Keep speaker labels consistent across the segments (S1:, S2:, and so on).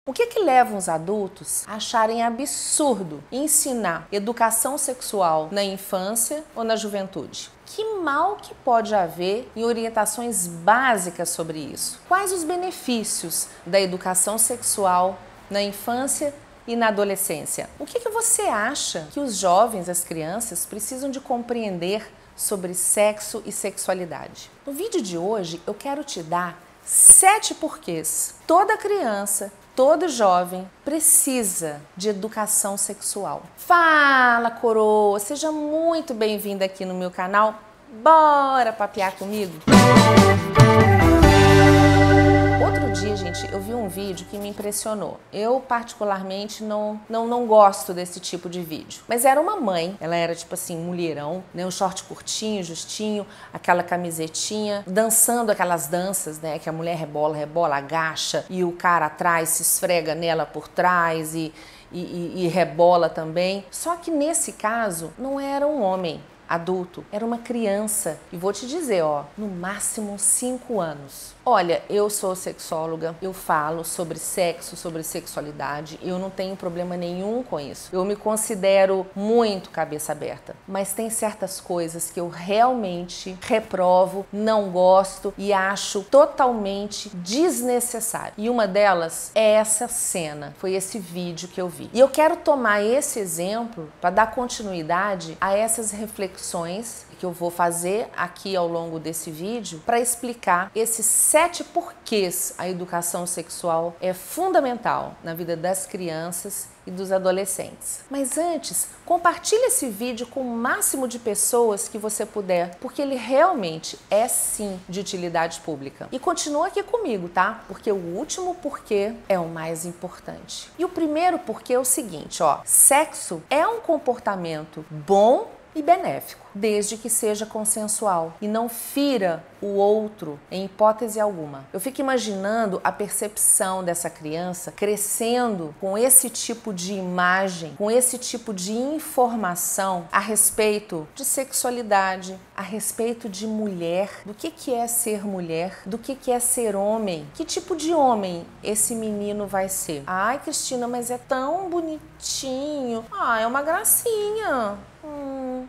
S1: O que leva os adultos a acharem absurdo ensinar educação sexual na infância ou na juventude? Que mal que pode haver em orientações básicas sobre isso? Quais os benefícios da educação sexual na infância e na adolescência? O que você acha que os jovens, as crianças, precisam de compreender sobre sexo e sexualidade? No vídeo de hoje eu quero te dar 7 porquês toda criança, todo jovem precisa de educação sexual. Fala, coroa! Seja muito bem-vinda aqui no meu canal. Bora papear comigo? Outro dia, gente, eu vi um vídeo que me impressionou. Eu, particularmente, não gosto desse tipo de vídeo. Mas era uma mãe, ela era tipo assim, mulherão, né? Um short curtinho, justinho, aquela camisetinha, dançando aquelas danças, né? Que a mulher rebola, agacha e o cara atrás se esfrega nela por trás e rebola também. Só que nesse caso, não era um homem adulto, era uma criança. E vou te dizer, ó, no máximo 5 anos. Olha, eu sou sexóloga, eu falo sobre sexo, sobre sexualidade, eu não tenho problema nenhum com isso. Eu me considero muito cabeça aberta, mas tem certas coisas que eu realmente reprovo, não gosto e acho totalmente desnecessário. E uma delas é essa cena, foi esse vídeo que eu vi. E eu quero tomar esse exemplo para dar continuidade a essas reflexões que eu vou fazer aqui ao longo desse vídeo para explicar esses 7 porquês a educação sexual é fundamental na vida das crianças e dos adolescentes. Mas antes, compartilhe esse vídeo com o máximo de pessoas que você puder, porque ele realmente é sim de utilidade pública. E continua aqui comigo, tá? Porque o último porquê é o mais importante. E o primeiro porquê é o seguinte, ó: sexo é um comportamento bom e benéfico, desde que seja consensual e não fira o outro em hipótese alguma. Eu fico imaginando a percepção dessa criança crescendo com esse tipo de imagem, com esse tipo de informação a respeito de sexualidade, a respeito de mulher, do que é ser mulher, do que é ser homem, que tipo de homem esse menino vai ser. Ai, Cristina, mas é tão bonitinho. Ah, é uma gracinha.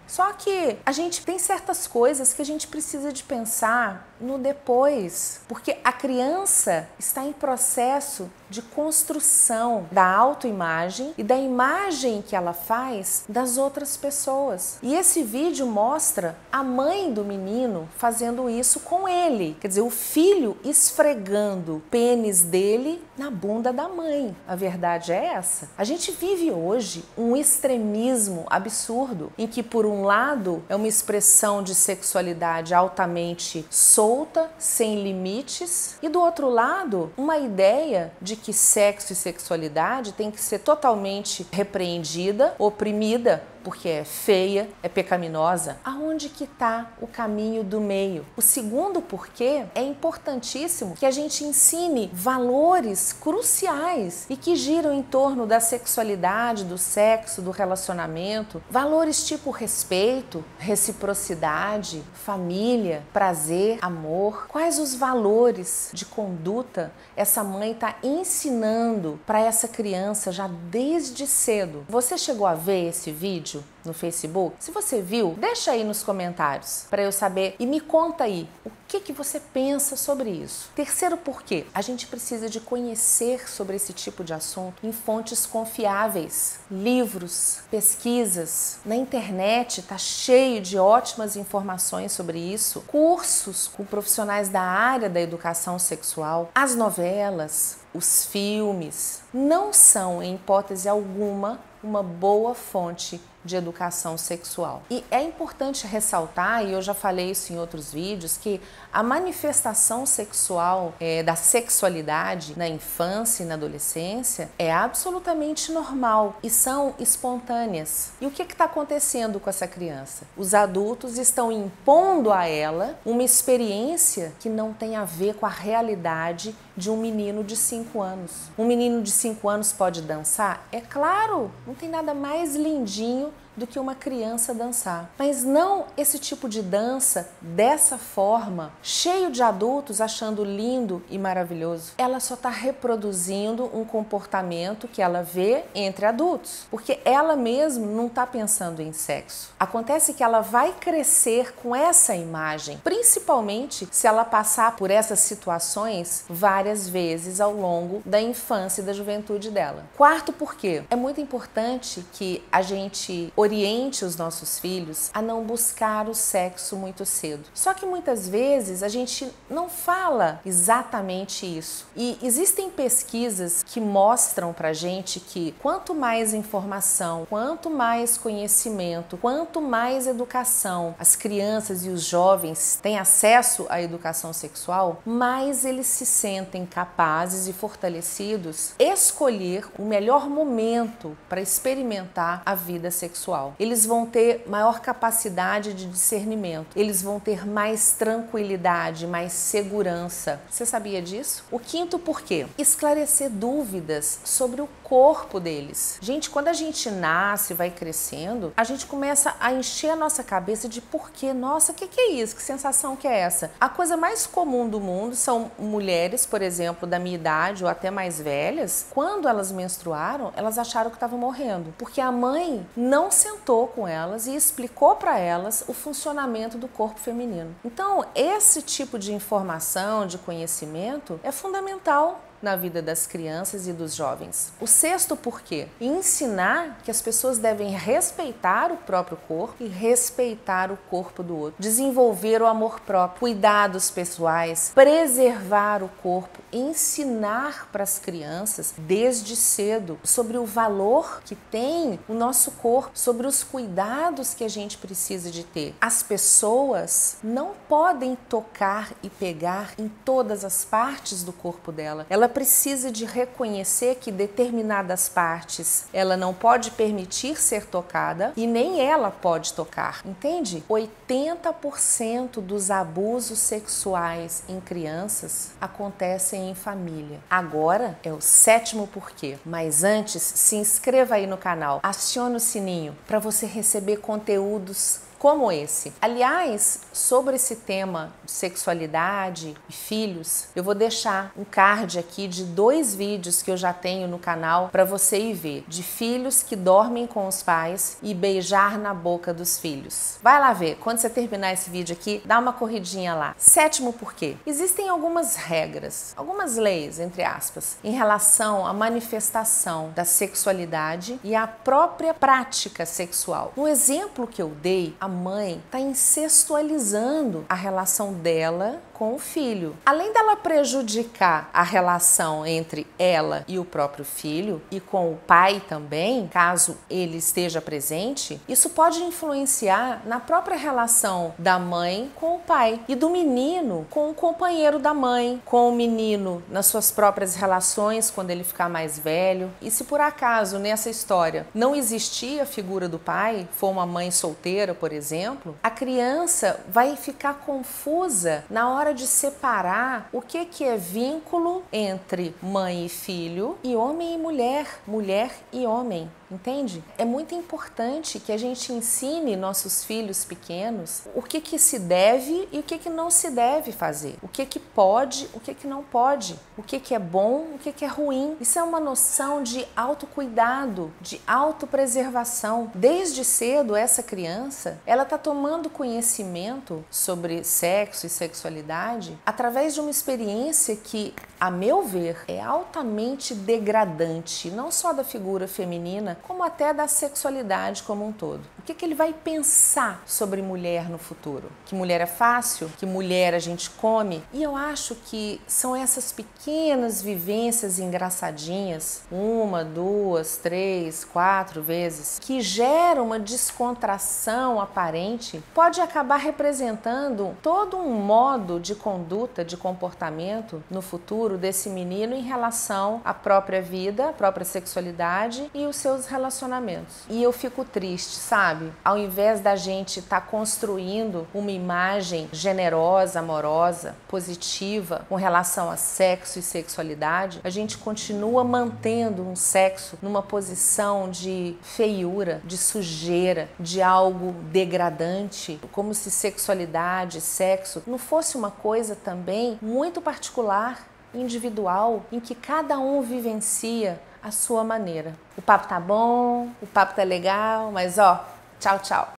S1: Só que a gente tem certas coisas que a gente precisa de pensar no depois, porque a criança está em processo de construção da autoimagem e da imagem que ela faz das outras pessoas. E esse vídeo mostra a mãe do menino fazendo isso com ele, quer dizer, o filho esfregando o pênis dele na bunda da mãe. A verdade é essa. A gente vive hoje um extremismo absurdo em que, por um lado, é uma expressão de sexualidade altamente solta, sem limites, e do outro lado, uma ideia de que sexo e sexualidade tem que ser totalmente repreendida, oprimida, porque é feia, é pecaminosa. Aonde que está o caminho do meio? O segundo porquê é importantíssimo que a gente ensine valores cruciais e que giram em torno da sexualidade, do sexo, do relacionamento. Valores tipo respeito, reciprocidade, família, prazer, amor. Quais os valores de conduta essa mãe está ensinando para essa criança já desde cedo? Você chegou a ver esse vídeo no Facebook? Se você viu, deixa aí nos comentários para eu saber e me conta aí o que você pensa sobre isso. Terceiro porquê, a gente precisa de conhecer sobre esse tipo de assunto em fontes confiáveis, livros, pesquisas, na internet tá cheio de ótimas informações sobre isso, cursos com profissionais da área da educação sexual, as novelas, os filmes não são, em hipótese alguma, uma boa fonte de educação sexual. E é importante ressaltar, e eu já falei isso em outros vídeos, que a manifestação sexual da sexualidade na infância e na adolescência é absolutamente normal e são espontâneas. E o que está acontecendo com essa criança? Os adultos estão impondo a ela uma experiência que não tem a ver com a realidade de um menino de 5 anos. Um menino de 5 anos pode dançar? É claro, não tem nada mais lindinho do que uma criança dançar. Mas não esse tipo de dança dessa forma, cheio de adultos achando lindo e maravilhoso. Ela só está reproduzindo um comportamento que ela vê entre adultos, porque ela mesma não está pensando em sexo. Acontece que ela vai crescer com essa imagem, principalmente se ela passar por essas situações várias vezes ao longo da infância e da juventude dela. Quarto porquê? É muito importante que a gente oriente os nossos filhos a não buscar o sexo muito cedo. Só que muitas vezes a gente não fala exatamente isso. E existem pesquisas que mostram pra gente que quanto mais informação, quanto mais conhecimento, quanto mais educação as crianças e os jovens têm acesso à educação sexual, mais eles se sentem capazes e fortalecidos escolher o melhor momento para experimentar a vida sexual. Eles vão ter maior capacidade de discernimento, eles vão ter mais tranquilidade, mais segurança. Você sabia disso? O quinto porquê? Esclarecer dúvidas sobre o corpo deles. Gente, quando a gente nasce e vai crescendo, a gente começa a encher a nossa cabeça de porquê. Nossa, o que é isso? Que sensação que é essa? A coisa mais comum do mundo são mulheres, por exemplo, da minha idade ou até mais velhas, quando elas menstruaram, elas acharam que estavam morrendo, porque a mãe não sentou com elas e explicou para elas o funcionamento do corpo feminino. Então, esse tipo de informação, de conhecimento é fundamental na vida das crianças e dos jovens. O sexto porquê? Ensinar que as pessoas devem respeitar o próprio corpo e respeitar o corpo do outro. Desenvolver o amor próprio, cuidados pessoais, preservar o corpo, ensinar para as crianças desde cedo sobre o valor que tem o nosso corpo, sobre os cuidados que a gente precisa de ter. As pessoas não podem tocar e pegar em todas as partes do corpo dela. Ela precisa de reconhecer que determinadas partes ela não pode permitir ser tocada e nem ela pode tocar, entende? 80% dos abusos sexuais em crianças acontecem em família. Agora é o sétimo porquê, mas antes se inscreva aí no canal, acione o sininho para você receber conteúdos como esse. Aliás, sobre esse tema de sexualidade e filhos, eu vou deixar um card aqui de 2 vídeos que eu já tenho no canal para você ir ver, de filhos que dormem com os pais e beijar na boca dos filhos. Vai lá ver, quando você terminar esse vídeo aqui, dá uma corridinha lá. Sétimo porquê? Existem algumas regras, algumas leis, entre aspas, em relação à manifestação da sexualidade e à própria prática sexual. No exemplo que eu dei, a mãe está incestualizando a relação dela com o filho. Além dela prejudicar a relação entre ela e o próprio filho e com o pai também, caso ele esteja presente, isso pode influenciar na própria relação da mãe com o pai e do menino com o companheiro da mãe, com o menino nas suas próprias relações quando ele ficar mais velho. E se por acaso nessa história não existia a figura do pai, for uma mãe solteira, por exemplo, a criança vai ficar confusa na hora de separar o que é vínculo entre mãe e filho e homem e mulher, mulher e homem. Entende? É muito importante que a gente ensine nossos filhos pequenos o que se deve e o que não se deve fazer. O que pode, o que não pode. O que é bom, o que é ruim. Isso é uma noção de autocuidado, de autopreservação. Desde cedo, essa criança, ela está tomando conhecimento sobre sexo e sexualidade através de uma experiência que, a meu ver, é altamente degradante, não só da figura feminina, como até da sexualidade como um todo. O que ele vai pensar sobre mulher no futuro? Que mulher é fácil? Que mulher a gente come? E eu acho que são essas pequenas vivências engraçadinhas, 1, 2, 3, 4 vezes, que geram uma descontração aparente, pode acabar representando todo um modo de conduta, de comportamento no futuro desse menino em relação à própria vida, à própria sexualidade e os seus nos relacionamentos. E eu fico triste, sabe? Ao invés da gente estar construindo uma imagem generosa, amorosa, positiva com relação a sexo e sexualidade, a gente continua mantendo um sexo numa posição de feiura, de sujeira, de algo degradante, como se sexualidade, sexo não fosse uma coisa também muito particular, individual, em que cada um vivencia a sua maneira. O papo tá bom, o papo tá legal, mas ó, tchau, tchau.